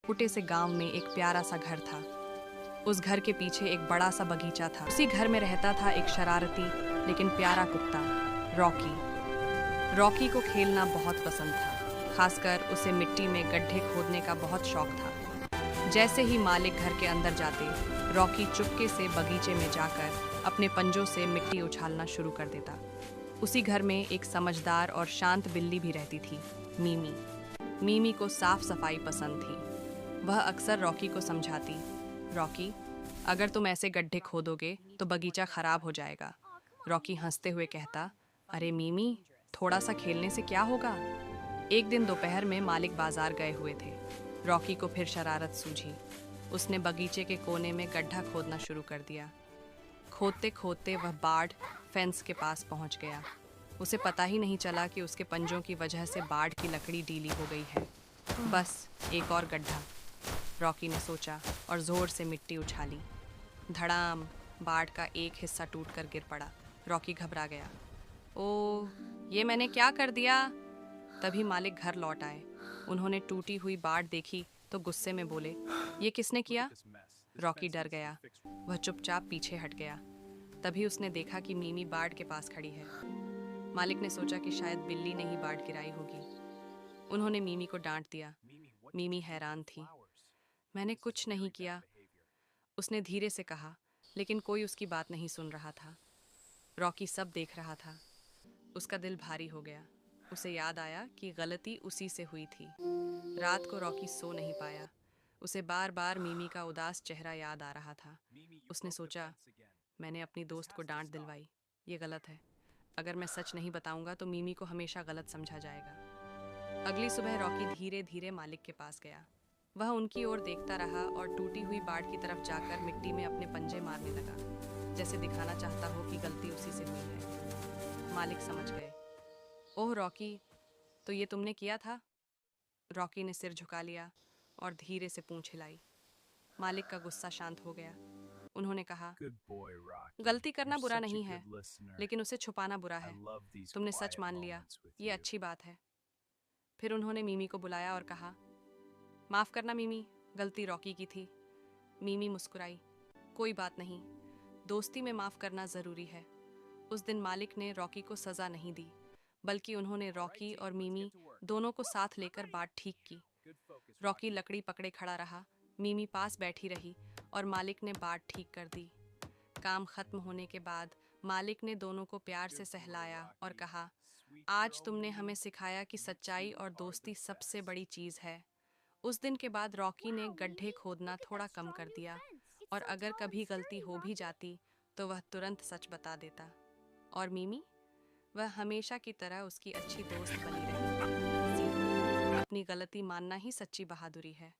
छोटे से गांव में एक प्यारा सा घर था। उस घर के पीछे एक बड़ा सा बगीचा था। उसी घर में रहता था एक शरारती लेकिन प्यारा कुत्ता, रॉकी। रॉकी को खेलना बहुत पसंद था, खासकर उसे मिट्टी में गड्ढे खोदने का बहुत शौक था। जैसे ही मालिक घर के अंदर जाते, रॉकी चुपके से बगीचे में जाकर अपने पंजों से मिट्टी उछालना शुरू कर देता। उसी घर में एक समझदार और शांत बिल्ली भी रहती थी, मीमी। मीमी को साफ सफाई पसंद थी। वह अक्सर रॉकी को समझाती, रॉकी, अगर तुम ऐसे गड्ढे खोदोगे तो बगीचा खराब हो जाएगा। रॉकी हंसते हुए कहता, अरे मीमी, थोड़ा सा खेलने से क्या होगा। एक दिन दोपहर में मालिक बाजार गए हुए थे। रॉकी को फिर शरारत सूझी। उसने बगीचे के कोने में गड्ढा खोदना शुरू कर दिया। खोदते खोदते वह बाढ़ फेंस के पास पहुंच गया। उसे पता ही नहीं चला कि उसके पंजों की वजह से बाढ़ की लकड़ी गीली हो गई है। बस एक और गड्ढा, रॉकी ने सोचा और जोर से मिट्टी उछाली। धड़ाम, बाढ़ का एक हिस्सा टूटकर गिर पड़ा। रॉकी घबरा गया। ओह, ये मैंने क्या कर दिया। तभी मालिक घर लौट आए। उन्होंने टूटी हुई बाढ़ देखी तो गुस्से में बोले, ये किसने किया। रॉकी डर गया। वह चुपचाप पीछे हट गया। तभी उसने देखा कि मीमी बाढ़ के पास खड़ी है। मालिक ने सोचा कि शायद बिल्ली ने ही बाढ़ गिराई होगी। उन्होंने मीमी को डांट दिया। मीमी हैरान थी। मैंने कुछ नहीं किया, उसने धीरे से कहा, लेकिन कोई उसकी बात नहीं सुन रहा था। रॉकी सब देख रहा था। उसका दिल भारी हो गया। उसे याद आया कि गलती उसी से हुई थी। रात को रॉकी सो नहीं पाया। उसे बार बार मीमी का उदास चेहरा याद आ रहा था। उसने सोचा, मैंने अपनी दोस्त को डांट दिलवाई, ये गलत है। अगर मैं सच नहीं बताऊंगा तो मीमी को हमेशा गलत समझा जाएगा। अगली सुबह रॉकी धीरे धीरे मालिक के पास गया। वह उनकी ओर देखता रहा और टूटी हुई बाढ़ की तरफ जाकर मिट्टी में अपने पंजे मारने लगा, जैसे दिखाना चाहता हो कि गलती उसी से हुई है। मालिक समझ गए। ओह रॉकी, तो ये तुमने किया था। रॉकी ने सिर झुका लिया और धीरे से पूंछ हिलाई। मालिक का गुस्सा शांत हो गया। उन्होंने कहा, गलती करना बुरा नहीं है, लेकिन उसे छुपाना बुरा है। तुमने सच मान लिया, ये अच्छी बात है। फिर उन्होंने मीमी को बुलाया और कहा, माफ़ करना मीमी, गलती रॉकी की थी। मीमी मुस्कुराई, कोई बात नहीं, दोस्ती में माफ़ करना ज़रूरी है। उस दिन मालिक ने रॉकी को सज़ा नहीं दी, बल्कि उन्होंने रॉकी और मीमी दोनों को साथ लेकर बात ठीक की। रॉकी लकड़ी पकड़े खड़ा रहा, मीमी पास बैठी रही और मालिक ने बात ठीक कर दी। काम खत्म होने के बाद मालिक ने दोनों को प्यार से सहलाया और कहा, आज तुमने हमें सिखाया कि सच्चाई और दोस्ती सबसे बड़ी चीज़ है। उस दिन के बाद रॉकी ने गड्ढे खोदना थोड़ा कम कर दिया और अगर कभी गलती हो भी जाती तो वह तुरंत सच बता देता। और मीमी, वह हमेशा की तरह उसकी अच्छी दोस्त बनी रही। अपनी गलती मानना ही सच्ची बहादुरी है।